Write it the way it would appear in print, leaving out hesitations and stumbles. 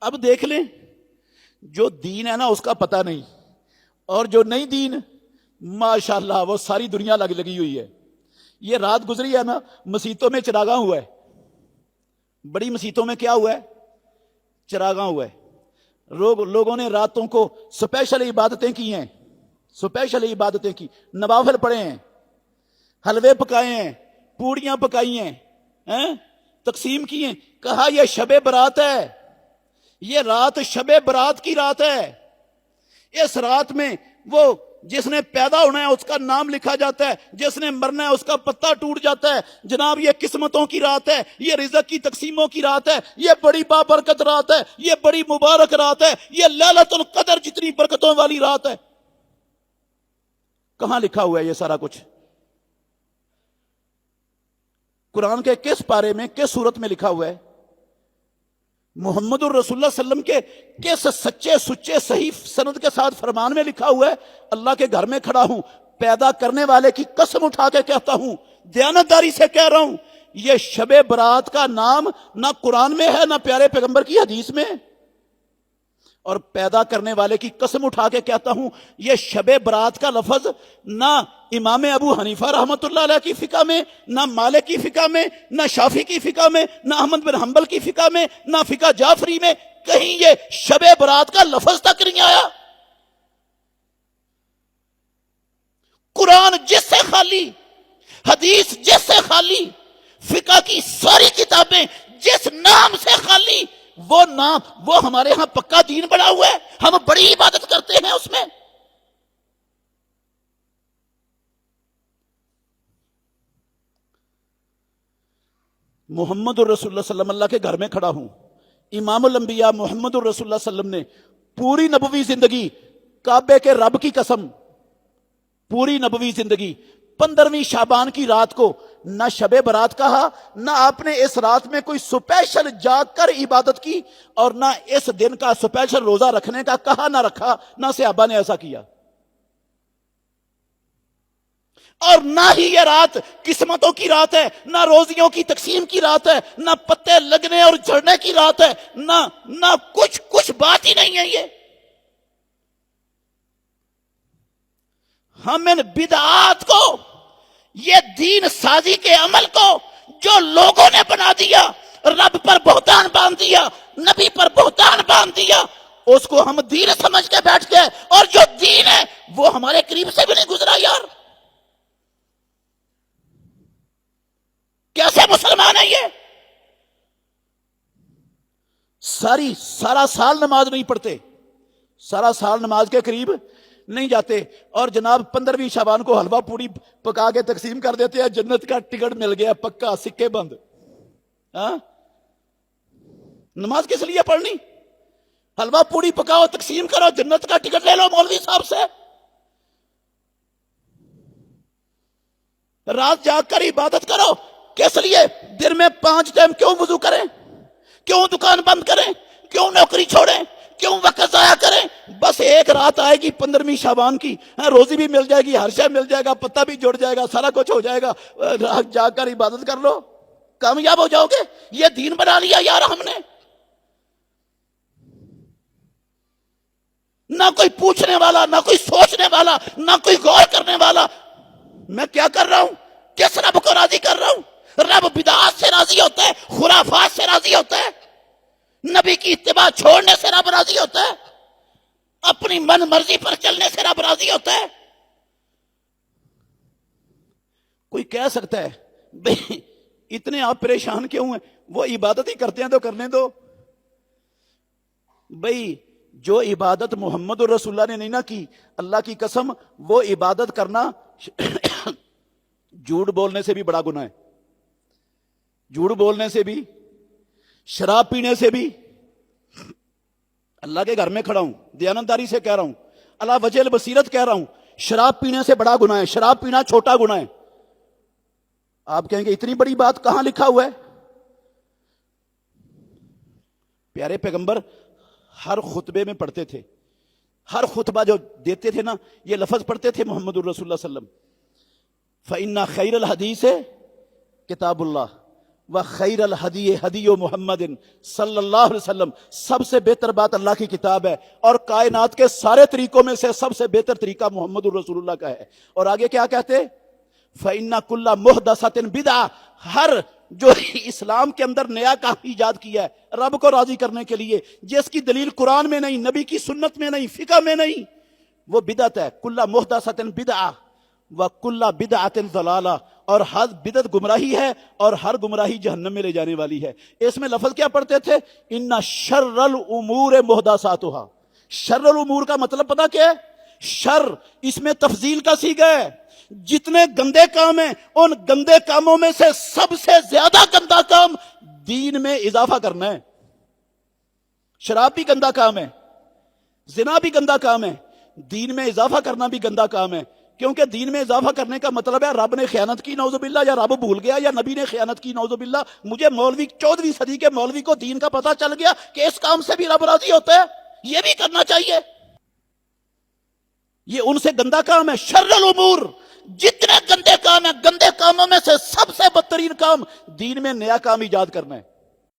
اب دیکھ لیں جو دین ہے نا اس کا پتہ نہیں، اور جو نہیں دین ماشاءاللہ وہ ساری دنیا لگی ہوئی ہے. یہ رات گزری ہے نا، مسیتوں میں چراغاں ہوا ہے، بڑی مسیتوں میں کیا ہوا ہے؟ چراغاں ہوا ہے. لوگوں نے راتوں کو سپیشل عبادتیں کی ہیں، سپیشل عبادتیں کی، نوافل پڑھے ہیں، حلوے پکائے ہیں، پوڑیاں پکائی ہیں، تقسیم کی ہیں. کہا یہ شب برات ہے، یہ رات شب برات کی رات ہے. اس رات میں وہ جس نے پیدا ہونا ہے اس کا نام لکھا جاتا ہے، جس نے مرنا ہے اس کا پتہ ٹوٹ جاتا ہے. جناب یہ قسمتوں کی رات ہے، یہ رزق کی تقسیموں کی رات ہے، یہ بڑی بابرکت رات ہے، یہ بڑی مبارک رات ہے، یہ لیلۃ القدر جتنی برکتوں والی رات ہے. کہاں لکھا ہوا ہے یہ سارا کچھ؟ قرآن کے کس پارے میں، کس سورت میں لکھا ہوا ہے؟ محمد الرسول اللہ صلی اللہ علیہ وسلم کے کس سچے سچے صحیح سند کے ساتھ فرمان میں لکھا ہوا ہے؟ اللہ کے گھر میں کھڑا ہوں، پیدا کرنے والے کی قسم اٹھا کے کہتا ہوں، دیانتداری سے کہہ رہا ہوں، یہ شب برات کا نام نہ قرآن میں ہے نہ پیارے پیغمبر کی حدیث میں. اور پیدا کرنے والے کی قسم اٹھا کے کہتا ہوں، یہ شب برات کا لفظ نہ امام ابو حنیفہ رحمۃ اللہ علیہ کی فقہ میں، نہ مالک کی فقہ میں، نہ شافعی کی فقہ میں، نہ احمد بن حنبل کی فقہ میں، نہ فقہ جعفری میں، کہیں یہ شب برات کا لفظ تک نہیں آیا. قرآن جس سے خالی، حدیث جس سے خالی، فقہ کی ساری کتابیں جس نام سے خالی، وہ نام وہ ہمارے ہاں پکا دین بنا ہوا ہے، ہم بڑی عبادت کرتے ہیں اس میں. محمد الرسول اللہ صلی اللہ علیہ وسلم، اللہ کے گھر میں کھڑا ہوں، امام الانبیاء محمد الرسول اللہ صلی اللہ علیہ وسلم نے پوری نبوی زندگی، کعبے کے رب کی قسم، پوری نبوی زندگی 15ویں شعبان کی رات کو نہ شب برات کہا، نہ آپ نے اس رات میں کوئی سپیشل جاگ کر عبادت کی، اور نہ اس دن کا سپیشل روزہ رکھنے کا کہا نہ رکھا، نہ صحابہ نے ایسا کیا. اور نہ ہی یہ رات قسمتوں کی رات ہے، نہ روزیوں کی تقسیم کی رات ہے، نہ پتے لگنے اور جھڑنے کی رات ہے، نہ کچھ بات ہی نہیں ہے. یہ ہم ان بدعات کو، یہ دین سازی کے عمل کو جو لوگوں نے بنا دیا، رب پر بہتان باندھ دیا، نبی پر بہتان باندھ دیا، اس کو ہم دین سمجھ کے بیٹھ گئے، اور جو دین ہے وہ ہمارے قریب سے بھی نہیں گزرا. یار کیسے مسلمان ہے یہ؟ سارا سال نماز نہیں پڑھتے، سارا سال نماز کے قریب نہیں جاتے، اور جناب 15ویں شعبان کو حلوہ پوڑی پکا کے تقسیم کر دیتے ہیں، جنت کا ٹکٹ مل گیا پکا، سکے بند. نماز کس لیے پڑھنی؟ حلوہ پوڑی پکاؤ، تقسیم کرو، جنت کا ٹکٹ لے لو مولوی صاحب سے. رات جاگ کر عبادت کرو، کس لیے؟ دن میں 5 ٹائم کیوں وضو کریں؟ کیوں دکان بند کریں؟ کیوں نوکری چھوڑیں؟ کیوں وقت ضائع کریں؟ بس ایک رات آئے گی 15ویں شعبان کی، روزی بھی مل جائے گی، ہر شے مل جائے گا، پتہ بھی جڑ جائے گا، سارا کچھ ہو جائے گا. رات جاگ کر عبادت کر لو، کامیاب ہو جاؤ گے. یہ دین بنا لیا یار ہم نے. نہ کوئی پوچھنے والا، نہ کوئی سوچنے والا، نہ کوئی غور کرنے والا. میں کیا کر رہا ہوں؟ کس رب کو راضی کر رہا ہوں؟ رب بدعات سے راضی ہوتا ہے، خرافات سے راضی ہوتا ہے، نبی کی اتباع چھوڑنے سے رب راضی ہوتا ہے، اپنی من مرضی پر چلنے سے رب راضی ہوتا ہے. کوئی کہہ سکتا ہے بھئی اتنے آپ پریشان کیوں ہیں؟ وہ عبادت ہی کرتے ہیں تو کرنے دو. بھئی جو عبادت محمد الرسول اللہ نے نہیں نہ کی، اللہ کی قسم وہ عبادت کرنا جھوٹ بولنے سے بھی بڑا گناہ ہے. جھوٹ بولنے سے بھی، شراب پینے سے بھی. اللہ کے گھر میں کھڑا ہوں، دیانتداری سے کہہ رہا ہوں، اللہ وجہ البصیرت کہہ رہا ہوں، شراب پینے سے بڑا گناہ ہے. شراب پینا چھوٹا گناہ ہے. آپ کہیں گے اتنی بڑی بات کہاں لکھا ہوا ہے؟ پیارے پیغمبر ہر خطبے میں پڑھتے تھے، ہر خطبہ جو دیتے تھے نا یہ لفظ پڑھتے تھے محمد الرسول اللہ صلی اللہ علیہ وسلم، فَإِنَّ خَيْرَ الْحَدِيثِ کتاب اللہ وخیر الہدی ہدی محمد صلی اللہ علیہ وسلم، سب سے بہتر بات اللہ کی کتاب ہے، اور کائنات کے سارے طریقوں میں سے سب سے بہتر طریقہ محمد الرسول اللہ کا ہے۔ اور آگے کیا کہتے؟ فَإِنَّ كُلَّ مُحْدَثَةٍ بِدْعَةٍ، ہر جو اسلام کے اندر نیا کام ایجاد کیا ہے رب کو راضی کرنے کے لیے، جس کی دلیل قرآن میں نہیں، نبی کی سنت میں نہیں، فقہ میں نہیں، وہ بدعت ہے۔ کُلَّ مُحْدَثَةٍ بِدْعَةٍ وَكُلَّ بِدْعَةٍ ضَلَالَةٍ، اور ہر بدعت گمراہی ہے، اور ہر گمراہی جہنم میں لے جانے والی ہے۔ اس میں لفظ کیا پڑھتے تھے؟ ان شر الامور محدثاتها۔ شر الامور کا مطلب پتا کیا ہے؟ شر اس میں تفضیل کا صیغہ ہے، جتنے گندے کام ہیں ان گندے کاموں میں سے سب سے زیادہ گندا کام دین میں اضافہ کرنا ہے۔ شراب بھی گندا کام ہے، زنا بھی گندا کام ہے، دین میں اضافہ کرنا بھی گندا کام ہے، کیونکہ دین میں اضافہ کرنے کا مطلب ہے رب نے خیانت کی نعوذ باللہ، یا رب بھول گیا، یا نبی نے خیانت کی نعوذ باللہ۔ مجھے مولوی 14ویں صدی کے مولوی کو دین کا پتہ چل گیا کہ اس کام سے بھی رب راضی ہوتا ہے، یہ بھی کرنا چاہیے، یہ ان سے گندا کام ہے۔ شر الامور، جتنے گندے کام ہیں، گندے کاموں میں سے سب سے بدترین کام دین میں نیا کام ایجاد کرنا ہے۔